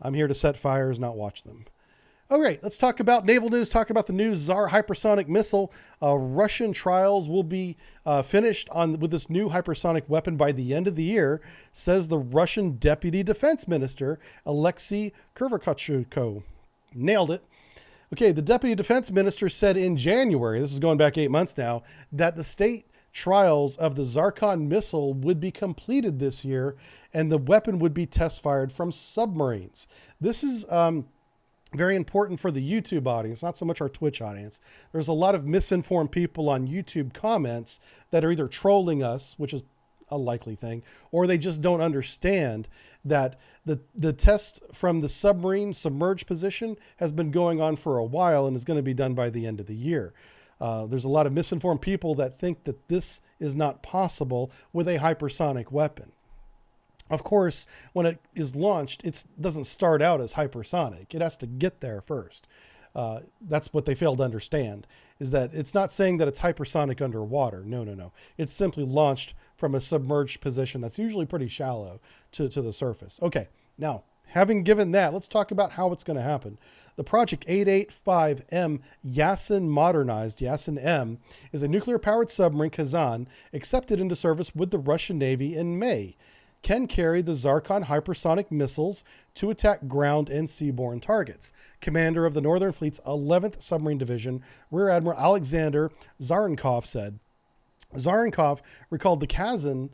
I'm here to set fires, not watch them. All right, let's talk about naval news, talk about the new Czar hypersonic missile. Russian trials will be finished with this new hypersonic weapon by the end of the year, says the Russian Deputy Defense Minister, Alexei Kurvakachko. Nailed it. Okay, the Deputy Defense Minister said in January, this is going back 8 months now, that the state trials of the Zircon missile would be completed this year, and the weapon would be test fired from submarines. This is very important for the YouTube audience, not so much our Twitch audience. There's a lot of misinformed people on YouTube comments that are either trolling us, which is a likely thing, or they just don't understand that the test from the submarine submerged position has been going on for a while and is going to be done by the end of the year. There's a lot of misinformed people that think that this is not possible with a hypersonic weapon. Of course, when it is launched, it doesn't start out as hypersonic. It has to get there first. That's what they fail to understand, is that it's not saying that it's hypersonic underwater. No. It's simply launched from a submerged position that's usually pretty shallow to the surface. Okay, now, having given that, let's talk about how it's going to happen. The Project 885M Yassin modernized, Yassin M, is a nuclear-powered submarine, Kazan, accepted into service with the Russian Navy in May. Can carry the Zircon hypersonic missiles to attack ground and seaborne targets. Commander of the Northern Fleet's 11th Submarine Division, Rear Admiral Alexander Zarenkov said. Zarenkov recalled the Kazan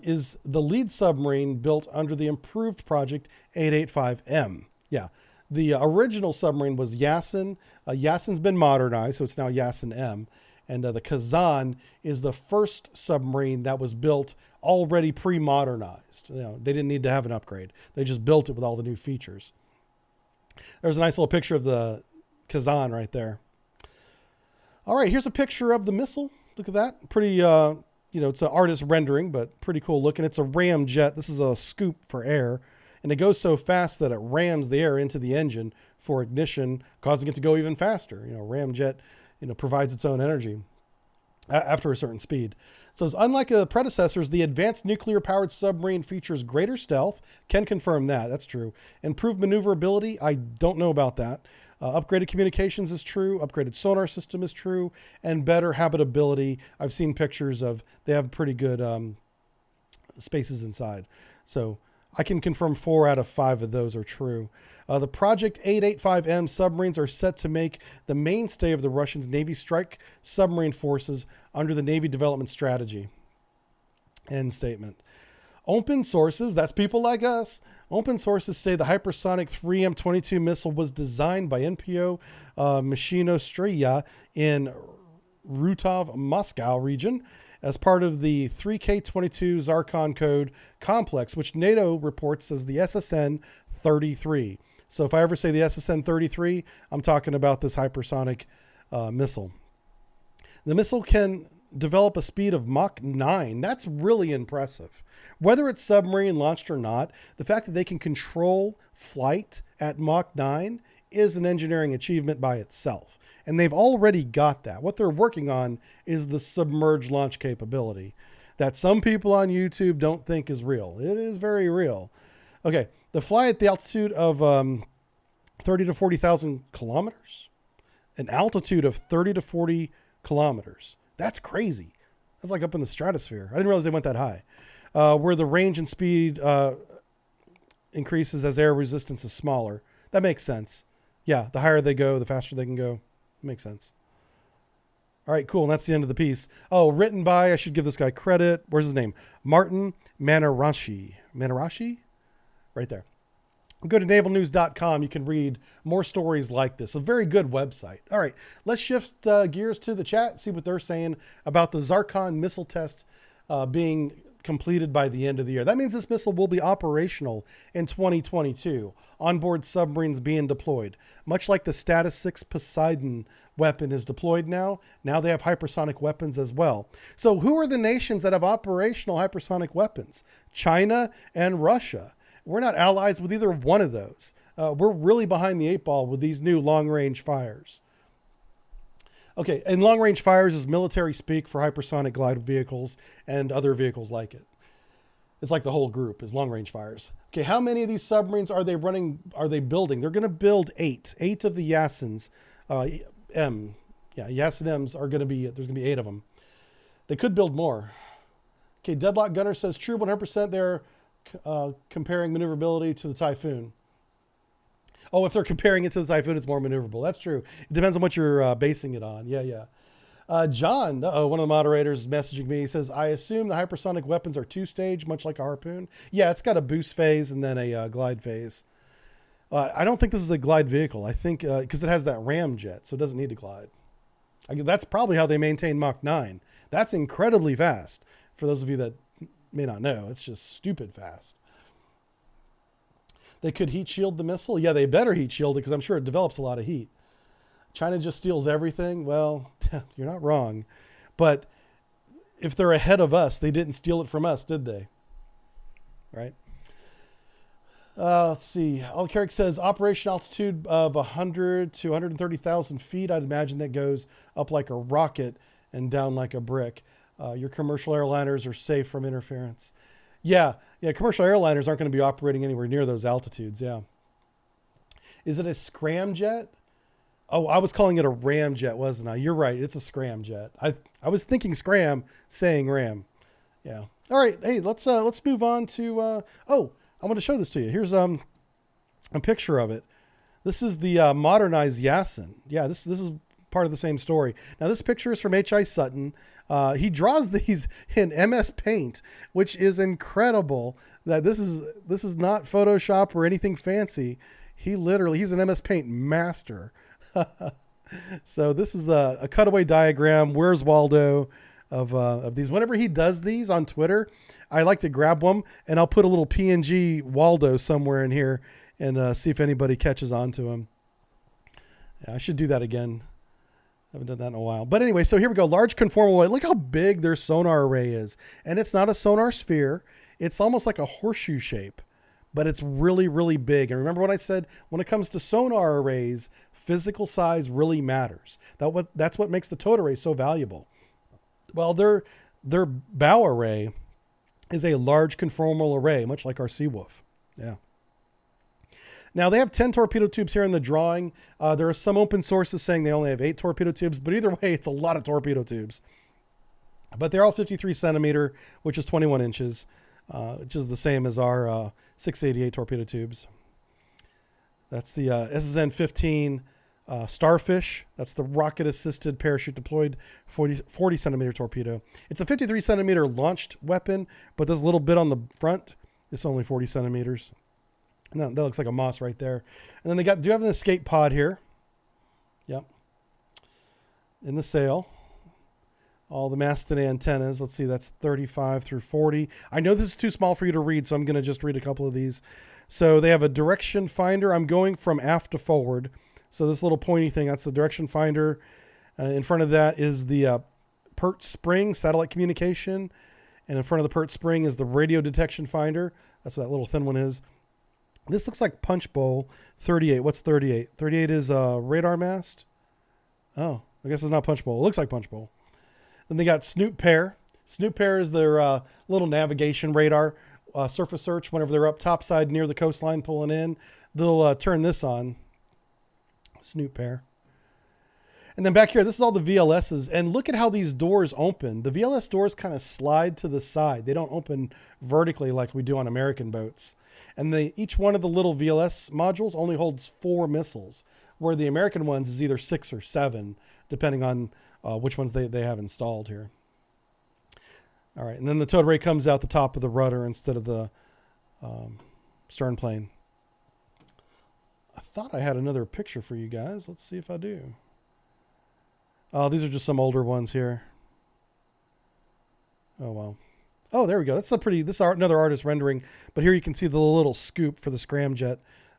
is the lead submarine built under the improved Project 885M. Yeah, the original submarine was Yassin. Yassin's been modernized, so it's now Yassin M. And the Kazan is the first submarine that was built already pre-modernized. They didn't need to have an upgrade. They just built it with all the new features. There's a nice little picture of the Kazan right there. All right, here's a picture of the missile. Look at that. Pretty, it's an artist rendering, but pretty cool looking. It's a ramjet. This is a scoop for air. And it goes so fast that it rams the air into the engine for ignition, causing it to go even faster. Ramjet, provides its own energy after a certain speed. So unlike the predecessors, the advanced nuclear-powered submarine features greater stealth. Can confirm that. That's true. Improved maneuverability. I don't know about that. Upgraded communications is true. Upgraded sonar system is true. And better habitability. I've seen pictures of, they have pretty good spaces inside. So I can confirm 4 out of 5 of those are true. The Project 885M submarines are set to make the mainstay of the Russians' Navy strike submarine forces under the Navy development strategy. End statement. Open sources, that's people like us. Open sources say the hypersonic 3M22 missile was designed by NPO Machinostrya in Rutov, Moscow region as part of the 3K22 Zircon code complex, which NATO reports as the SSN-33. So if I ever say the SSN-33, I'm talking about this hypersonic missile. The missile can develop a speed of Mach 9. That's really impressive. Whether it's submarine launched or not, the fact that they can control flight at Mach 9 is an engineering achievement by itself. And they've already got that. What they're working on is the submerged launch capability that some people on YouTube don't think is real. It is very real. Okay, they fly at the altitude of 30 to 40,000 kilometers. An altitude of 30 to 40 kilometers. That's crazy. That's like up in the stratosphere. I didn't realize they went that high. Where the range and speed increases as air resistance is smaller. That makes sense. Yeah, the higher they go, the faster they can go. Makes sense. All right, cool. And that's the end of the piece. Oh, written by, I should give this guy credit. Where's his name? Martin Manarashi. Manarashi? Right there. Go to navalnews.com. You can read more stories like this. A very good website. All right, let's shift gears to the chat, see what they're saying about the Zircon missile test being completed by the end of the year. That means this missile will be operational in 2022. Onboard submarines being deployed. Much like the Status 6 Poseidon weapon is deployed now they have hypersonic weapons as well. So who are the nations that have operational hypersonic weapons? China and Russia. We're not allies with either one of those. We're really behind the 8 ball with these new long-range fires. Okay, and long-range fires is military speak for hypersonic glide vehicles and other vehicles like it. It's like the whole group is long-range fires. Okay, how many of these submarines are they running? Are they building? They're going to build 8 of the yassins. Yassin M's are going to be. There's going to be 8 of them. They could build more. Okay, Deadlock Gunner says true 100%. They're comparing maneuverability to the Typhoon. Oh, if they're comparing it to the Typhoon, it's more maneuverable. That's true. It depends on what you're basing it on. Yeah. John, one of the moderators is messaging me. He says, I assume the hypersonic weapons are 2-stage, much like a harpoon. Yeah, it's got a boost phase and then a glide phase. I don't think this is a glide vehicle. I think because it has that ramjet, so it doesn't need to glide. That's probably how they maintain Mach 9. That's incredibly fast. For those of you that may not know, it's just stupid fast. They could heat shield the missile. Yeah, they better heat shield it because I'm sure it develops a lot of heat. China just steals everything. Well, you're not wrong. But if they're ahead of us, they didn't steal it from us, did they? Right? Let's see. Carrick says operation altitude of 100 to 130,000 feet. I'd imagine that goes up like a rocket and down like a brick. Your commercial airliners are safe from interference. Yeah. Commercial airliners aren't going to be operating anywhere near those altitudes. Yeah. Is it a scramjet? Oh, I was calling it a ramjet, wasn't I? You're right. It's a scramjet. I was thinking scram, saying ram. Yeah. All right. Hey, let's move on to. I want to show this to you. Here's a picture of it. This is the modernized yassin. Yeah, this is part of the same story. Now, this picture is from H.I. Sutton. He draws these in MS Paint, which is incredible. That this is not Photoshop or anything fancy. He's an MS Paint master. So this is a cutaway diagram. Where's Waldo of these? Whenever he does these on Twitter, I like to grab them and I'll put a little PNG Waldo somewhere in here and see if anybody catches on to him. Yeah, I should do that again. I haven't done that in a while. But anyway, so here we go. Large conformal array. Look how big their sonar array is. And it's not a sonar sphere. It's almost like a horseshoe shape, but it's really, really big. And remember what I said, when it comes to sonar arrays, physical size really matters. That's what makes the towed array so valuable. Well, their bow array is a large conformal array, much like our Seawolf. Yeah. Now, they have 10 torpedo tubes here in the drawing. There are some open sources saying they only have 8 torpedo tubes, but either way, it's a lot of torpedo tubes. But they're all 53 centimeter, which is 21 inches, which is the same as our 688 torpedo tubes. That's the SSN-15 Starfish. That's the rocket-assisted parachute-deployed 40 centimeter torpedo. It's a 53 centimeter launched weapon, but this little bit on the front is only 40 centimeters. No, that looks like a Moss right there. And then they do have an escape pod here. Yep. In the sail. All the masted antennas. Let's see, that's 35 through 40. I know this is too small for you to read, so I'm going to just read a couple of these. So they have a direction finder. I'm going from aft to forward. So this little pointy thing, that's the direction finder. In front of that is the PERT spring, satellite communication. And in front of the PERT spring is the radio detection finder. That's what that little thin one is. This looks like punch bowl 38. What's 38? 38 is radar mast. Oh, I guess it's not punch bowl. It looks like punch bowl. Then they got snoop pair. Snoop pair is their little navigation radar, surface search. Whenever they're up topside near the coastline pulling in, they'll turn this on. Snoop pair. And then back here, this is all the VLSs. And look at how these doors open. The VLS doors kind of slide to the side. They don't open vertically like we do on American boats. And each one of the little VLS modules only holds 4 missiles, where the American ones is either 6 or 7, depending on which ones they have installed here. All right, and then the towed array comes out the top of the rudder instead of the stern plane. I thought I had another picture for you guys. Let's see if I do. These are just some older ones here. Oh, well. Oh, there we go. That's another artist rendering. But here you can see the little scoop for the scramjet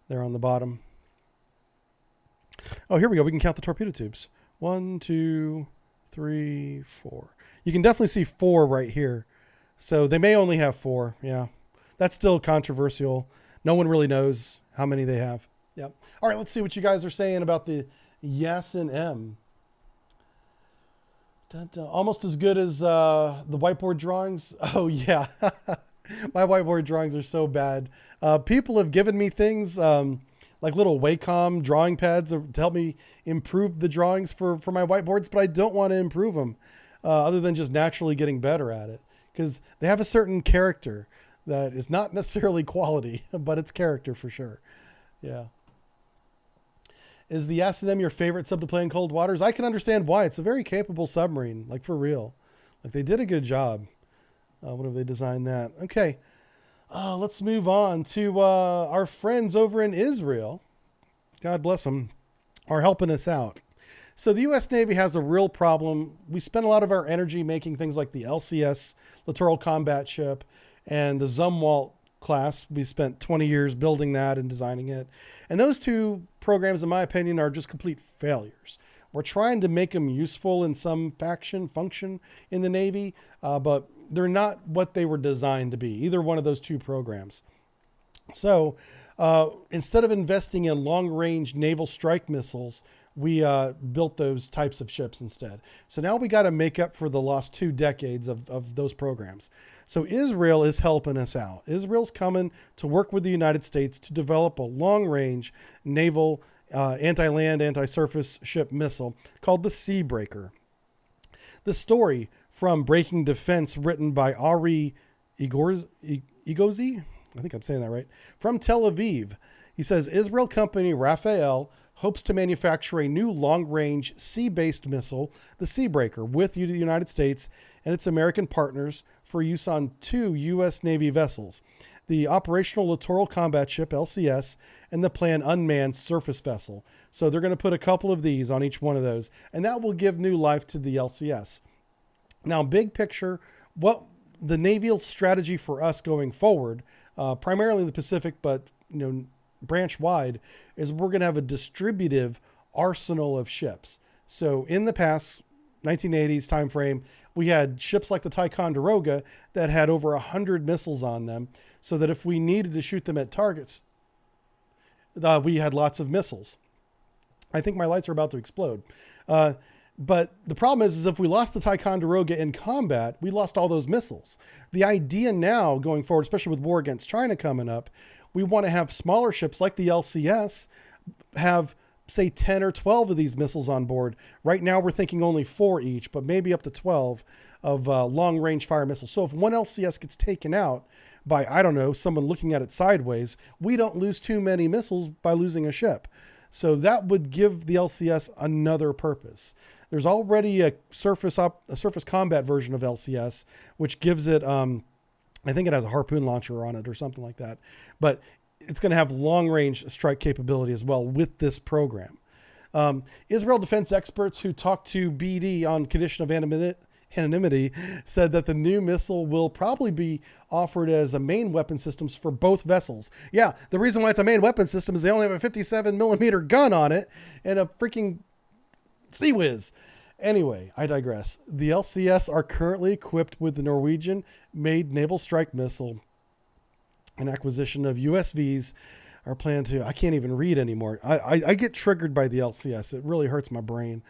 there on the bottom. Oh, here we go. We can count the torpedo tubes. 1, 2, 3, 4. You can definitely see 4 right here. So they may only have 4. Yeah. That's still controversial. No one really knows how many they have. Yep. All right, let's see what you guys are saying about the Yassin M. Almost as good as the whiteboard drawings. Oh, yeah. My whiteboard drawings are so bad. People have given me things like little Wacom drawing pads to help me improve the drawings for my whiteboards, but I don't want to improve them other than just naturally getting better at it, because they have a certain character that is not necessarily quality, but it's character for sure. Yeah. Is the yassin your favorite sub to play in cold waters? I can understand why. It's a very capable submarine, like for real. Like they did a good job. When have they designed that? Okay. Let's move on to our friends over in Israel. God bless them, are helping us out. So the U.S. Navy has a real problem. We spend a lot of our energy making things like the LCS, Littoral Combat Ship, and the Zumwalt class. We spent 20 years building that and designing it. And those two programs, in my opinion, are just complete failures. We're trying to make them useful in some function in the Navy, but they're not what they were designed to be, either one of those two programs. So instead of investing in long-range naval strike missiles, we built those types of ships instead. So now we got to make up for the lost 2 decades of those programs. So Israel is helping us out. Israel's coming to work with the United States to develop a long-range naval anti-land, anti-surface ship missile called the Seabreaker. The story from Breaking Defense, written by Ari Igozi, I think I'm saying that right, from Tel Aviv. He says, Israel company Rafael hopes to manufacture a new long-range sea-based missile, the Seabreaker, with the United States and its American partners for use on 2 U.S. Navy vessels, the Operational Littoral Combat Ship, LCS, and the planned Unmanned Surface Vessel. So they're going to put a couple of these on each one of those, and that will give new life to the LCS. Now, big picture, what the naval strategy for us going forward, primarily in the Pacific, but branch wide, is we're going to have a distributive arsenal of ships. So in the past 1980s timeframe, we had ships like the Ticonderoga that had over 100 missiles on them, so that if we needed to shoot them at targets, we had lots of missiles. I think my lights are about to explode. But the problem is if we lost the Ticonderoga in combat, we lost all those missiles. The idea now going forward, especially with war against China coming up, we want to have smaller ships like the LCS have, say, 10 or 12 of these missiles on board. Right now, we're thinking only 4 each, but maybe up to 12 of long-range fire missiles. So if one LCS gets taken out by, I don't know, someone looking at it sideways, we don't lose too many missiles by losing a ship. So that would give the LCS another purpose. There's already a surface combat version of LCS, which gives it, I think it has a harpoon launcher on it or something like that. But it's going to have long-range strike capability as well with this program. Israel defense experts who talked to BD on condition of anonymity said that the new missile will probably be offered as a main weapon systems for both vessels. Yeah, the reason why it's a main weapon system is they only have a 57 millimeter gun on it and a freaking Sea Whiz. Anyway, I digress. The LCS are currently equipped with the Norwegian-made naval strike missile. An acquisition of USVs are planned to... I can't even read anymore. I get triggered by the LCS. It really hurts my brain.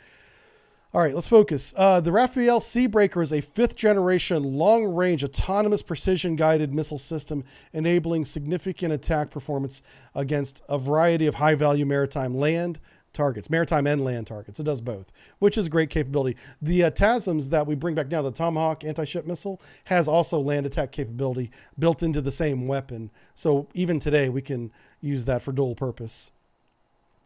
All right, let's focus. The Rafael Seabreaker is a 5th-generation long-range autonomous precision-guided missile system enabling significant attack performance against a variety of high-value maritime and land targets. It does both, which is great capability. The TASMs that we bring back now, the Tomahawk anti-ship missile, has also land attack capability built into the same weapon. So even today, we can use that for dual purpose,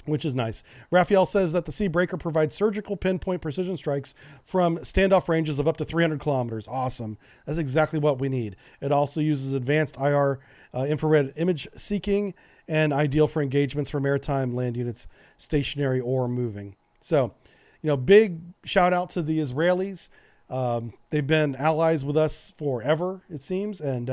which is nice. Raphael says that the Seabreaker provides surgical pinpoint precision strikes from standoff ranges of up to 300 kilometers. Awesome. That's exactly what we need. It also uses advanced IR infrared image seeking and ideal for engagements for maritime land units, stationary or moving. So, big shout out to the Israelis. They've been allies with us forever, it seems, and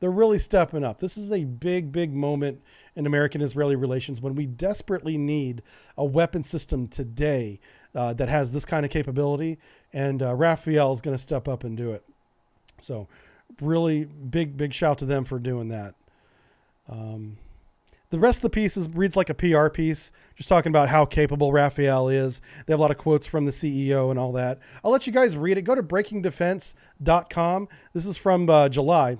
they're really stepping up. This is a big, big moment in American-Israeli relations when we desperately need a weapon system today that has this kind of capability, and Raphael is going to step up and do it. So really big shout to them for doing that. The rest of the piece reads like a PR piece, just talking about how capable Raphael is. They have a lot of quotes from the CEO and all that. I'll let you guys read it. Go to breakingdefense.com. This is from July.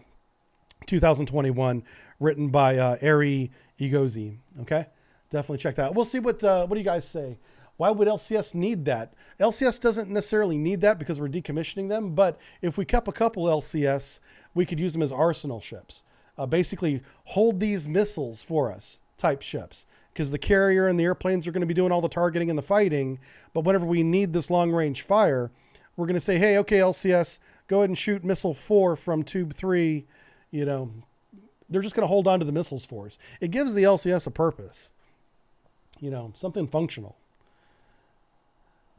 2021, written by Ari Egozi. Okay, definitely check that out. We'll see what do you guys say. Why would LCS need that? LCS doesn't necessarily need that because we're decommissioning them, but if we kept a couple LCS, we could use them as arsenal ships. Basically, hold these missiles for us type ships, because the carrier and the airplanes are going to be doing all the targeting and the fighting, but whenever we need this long-range fire, we're going to say, hey, okay, LCS, go ahead and shoot missile 4 from tube 3. You know, they're just going to hold on to the missiles for us. It gives the LCS a purpose, you know, something functional.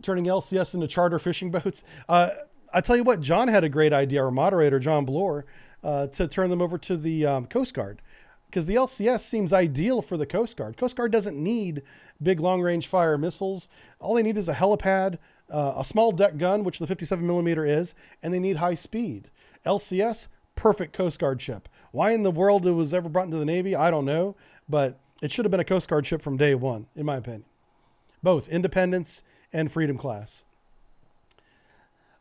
Turning LCS into charter fishing boats. I tell you what, John had a great idea, our moderator, John Bloor, to turn them over to the Coast Guard, because the LCS seems ideal for the Coast Guard. Coast Guard doesn't need big long-range fire missiles. All they need is a helipad, a small deck gun, which the 57 millimeter is, and they need high speed. LCS, perfect Coast Guard ship. Why in the world it was ever brought into the Navy, I don't know, but it should have been a Coast Guard ship from day one, in my opinion. Both Independence and Freedom class.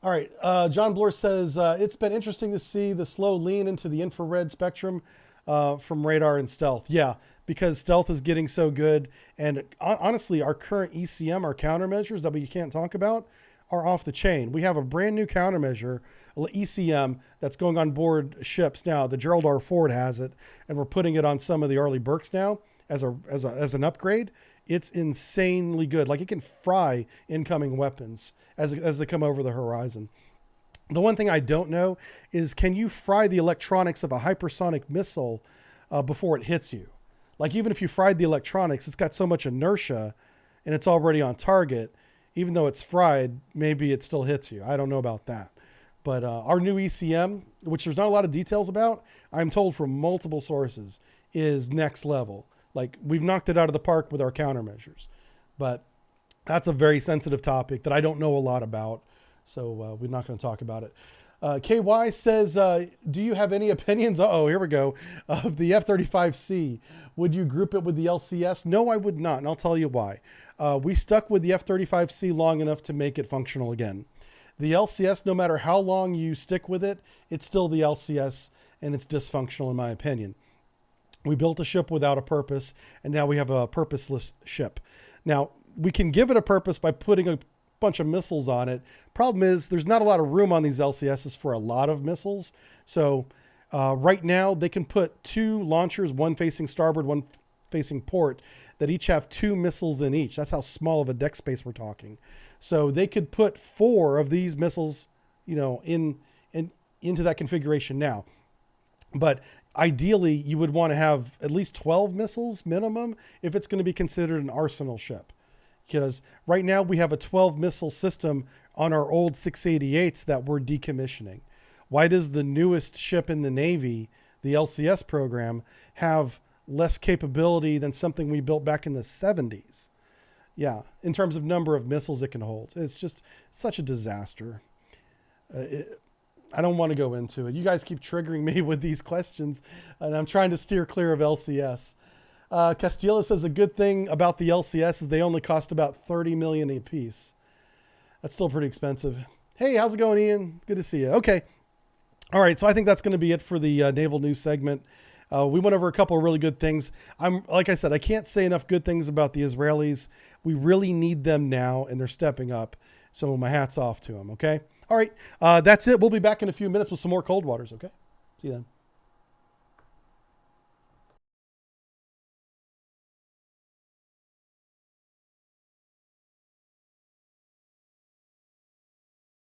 All right, John Bloor says, it's been interesting to see the slow lean into the infrared spectrum from radar and stealth. Yeah, because stealth is getting so good. And honestly, our current ECM, our countermeasures that we can't talk about, are off the chain. We have a brand new countermeasure, ECM, that's going on board ships now. The Gerald R. Ford has it, and we're putting it on some of the Arleigh Burkes now as an upgrade. It's insanely good. Like, it can fry incoming weapons as they come over the horizon. The one thing I don't know is, can you fry the electronics of a hypersonic missile before it hits you? Like, even if you fried the electronics, it's got so much inertia and it's already on target. Even though it's fried, maybe it still hits you. I don't know about that. But our new ECM, which there's not a lot of details about, I'm told from multiple sources, is next level. Like, we've knocked it out of the park with our countermeasures. But that's a very sensitive topic that I don't know a lot about. So we're not going to talk about it. KY says, do you have any opinions? Here we go. Of the F-35C. Would you group it with the LCS? No, I would not. And I'll tell you why. We stuck with the F-35C long enough to make it functional again. The LCS, no matter how long you stick with it, it's still the LCS, and it's dysfunctional in my opinion. We built a ship without a purpose, and now we have a purposeless ship. Now, we can give it a purpose by putting a bunch of missiles on it. Problem is, there's not a lot of room on these LCSs for a lot of missiles. So right now, they can put 2 launchers, one facing starboard, one facing port, that each have 2 missiles in each. That's how small of a deck space we're talking. So they could put 4 of these missiles, you know, into that configuration now. But ideally, you would want to have at least 12 missiles minimum if it's going to be considered an arsenal ship. Because right now we have a 12 missile system on our old 688s that we're decommissioning. Why does the newest ship in the Navy, the LCS program, have less capability than something we built back in the 70s? Yeah, in terms of number of missiles it can hold. It's just such a disaster. I don't want to go into it. You guys keep triggering me with these questions, and I'm trying to steer clear of LCS. Castilla says a good thing about the LCS is they only cost about $30 million a piece. That's still pretty expensive. Hey, how's it going, Ian? Good to see you. Okay. All right. So I think that's going to be it for the naval news segment. We went over a couple of really good things. Like I said, I can't say enough good things about the Israelis. We really need them now, and they're stepping up. So my hat's off to them. Okay. All right. That's it. We'll be back in a few minutes with some more Cold Waters. Okay. See you then.